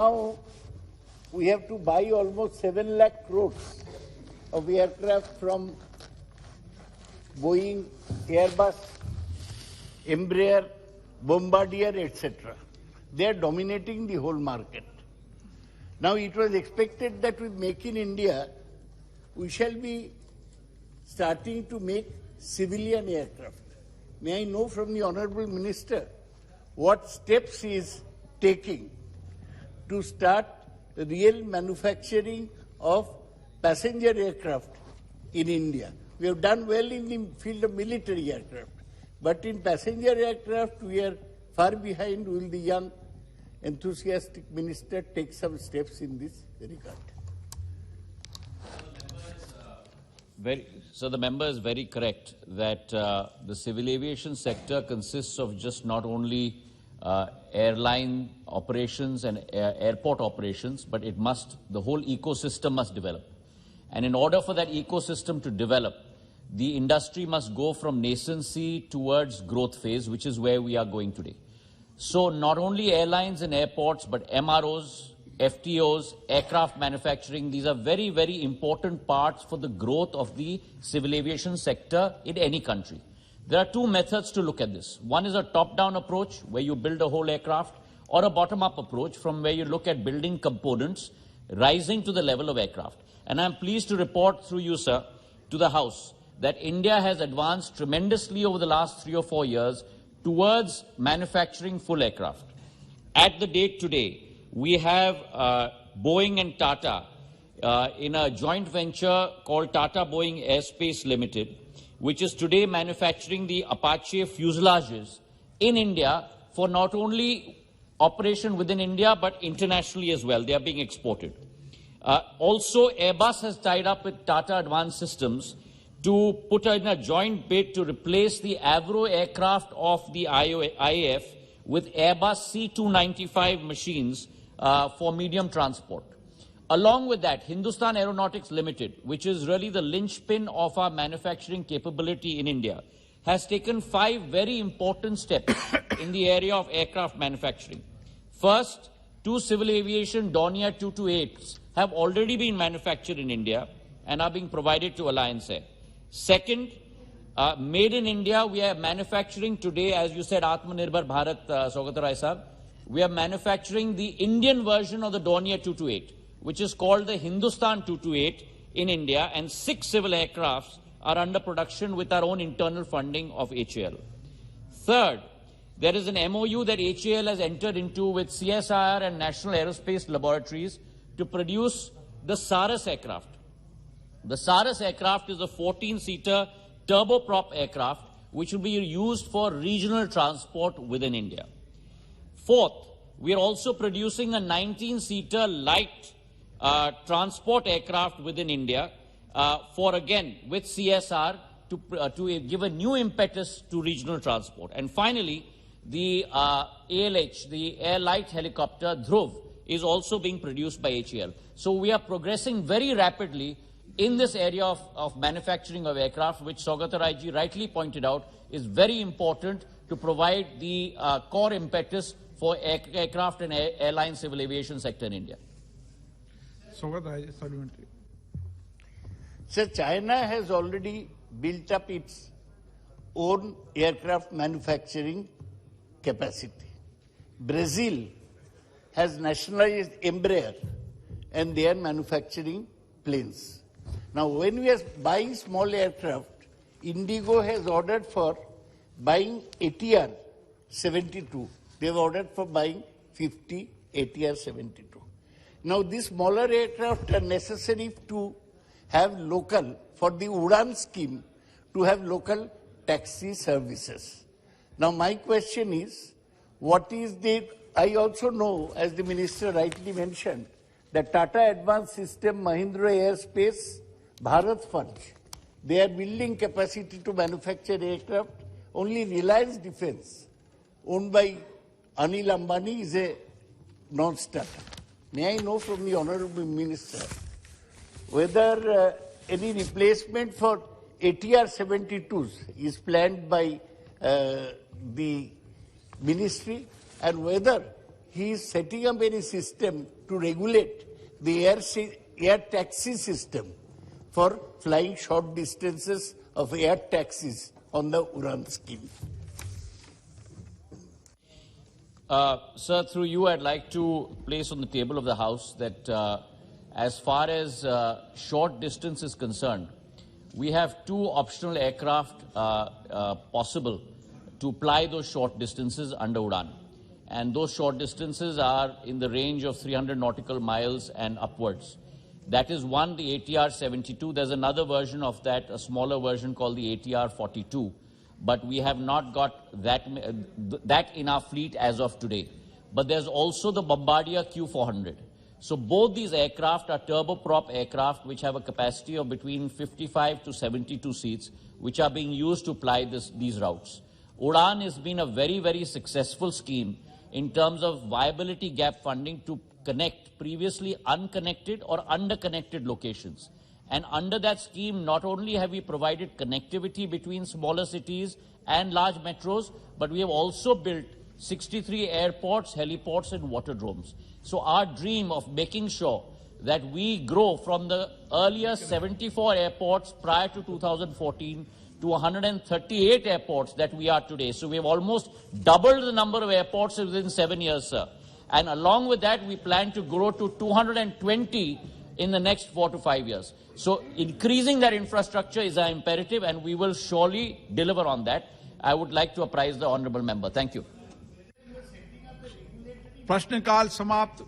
Now we have to buy almost 7 lakh crores of aircraft from Boeing, Airbus, Embraer, Bombardier, etc. They are dominating the whole market. Now it was expected that with Make in India, we shall be starting to make civilian aircraft. May I know from the Honorable Minister what steps he is taking to start real manufacturing of passenger aircraft in India? We have done well in the field of military aircraft, but in passenger aircraft we are far behind. Will the young enthusiastic minister take some steps in this regard? So the member is very correct that the civil aviation sector consists of just not only airline operations and airport operations, but the whole ecosystem must develop. And in order for that ecosystem to develop, the industry must go from nascency towards growth phase, which is where we are going today. So not only airlines and airports, but MROs, FTOs, aircraft manufacturing, these are very, very important parts for the growth of the civil aviation sector in any country. There are two methods to look at this. One is a top-down approach, where you build a whole aircraft, or a bottom-up approach, from where you look at building components, rising to the level of aircraft. And I'm pleased to report through you, sir, to the House, that India has advanced tremendously over the last 3 or 4 years towards manufacturing full aircraft. At the date today, we have Boeing and Tata in a joint venture called Tata Boeing Airspace Limited, which is today manufacturing the Apache fuselages in India for not only operation within India, but internationally as well. They are being exported. Also, Airbus has tied up with Tata Advanced Systems to put in a joint bid to replace the Avro aircraft of the IAF with Airbus C295 machines for medium transport. Along with that, Hindustan Aeronautics Limited, which is really the linchpin of our manufacturing capability in India, has taken 5 very important steps in the area of aircraft manufacturing. First, 2 civil aviation Dornier 228s have already been manufactured in India and are being provided to Alliance Air. Second, made in India, we are manufacturing today, as you said, Atmanirbhar Bharat, Saugata Rai Sahab, we are manufacturing the Indian version of the Dornier 228, which is called the Hindustan 228 in India, and 6 civil aircrafts are under production with our own internal funding of HAL. Third, there is an MOU that HAL has entered into with CSIR and National Aerospace Laboratories to produce the Saras aircraft. The Saras aircraft is a 14-seater turboprop aircraft which will be used for regional transport within India. Fourth, we are also producing a 19-seater light transport aircraft within India with CSR to give a new impetus to regional transport. And finally, the ALH, the Air Light Helicopter Dhruv, is also being produced by HAL. So we are progressing very rapidly in this area of manufacturing of aircraft, which Saugata Rai ji rightly pointed out is very important to provide the core impetus for aircraft and airline civil aviation sector in India. Saugata Rai, supplementary. Sir, China has already built up its own aircraft manufacturing capacity. Brazil has nationalized Embraer and they are manufacturing planes. Now, when we are buying small aircraft, Indigo has ordered for buying ATR 72. They have ordered for buying 50 ATR 72. Now, these smaller aircraft are necessary to have local, for the Udan scheme, to have local taxi services. Now, my question is, I also know, as the minister rightly mentioned, that Tata Advanced System, Mahindra Airspace, Bharat Fund, they are building capacity to manufacture aircraft. Only Reliance Defence, owned by Anil Ambani, is a non-starter. May I know from the Honourable Minister whether any replacement for ATR 72s is planned by the ministry, and whether he is setting up any system to regulate the air taxi system for flying short distances of air taxis on the Udan scheme. Sir, through you, I'd like to place on the table of the House that as far as short distance is concerned, we have 2 optional aircraft possible to ply those short distances under Udan. And those short distances are in the range of 300 nautical miles and upwards. That is one, the ATR-72. There's another version of that, a smaller version called the ATR-42. But we have not got that in our fleet as of today. But there's also the Bombardier Q400. So both these aircraft are turboprop aircraft which have a capacity of between 55 to 72 seats, which are being used to ply these routes. Udan has been a very, very successful scheme in terms of viability gap funding to connect previously unconnected or underconnected locations. And under that scheme, not only have we provided connectivity between smaller cities and large metros, but we have also built 63 airports, heliports, and waterdromes. So our dream of making sure that we grow from the earlier 74 airports prior to 2014 to 138 airports that we are today. So we have almost doubled the number of airports within 7 years, sir. And along with that, we plan to grow to 220 in the next 4 to 5 years. So increasing that infrastructure is our imperative, and we will surely deliver on that. I would like to apprise the honourable member. Thank you. प्रश्नकाल समाप्त।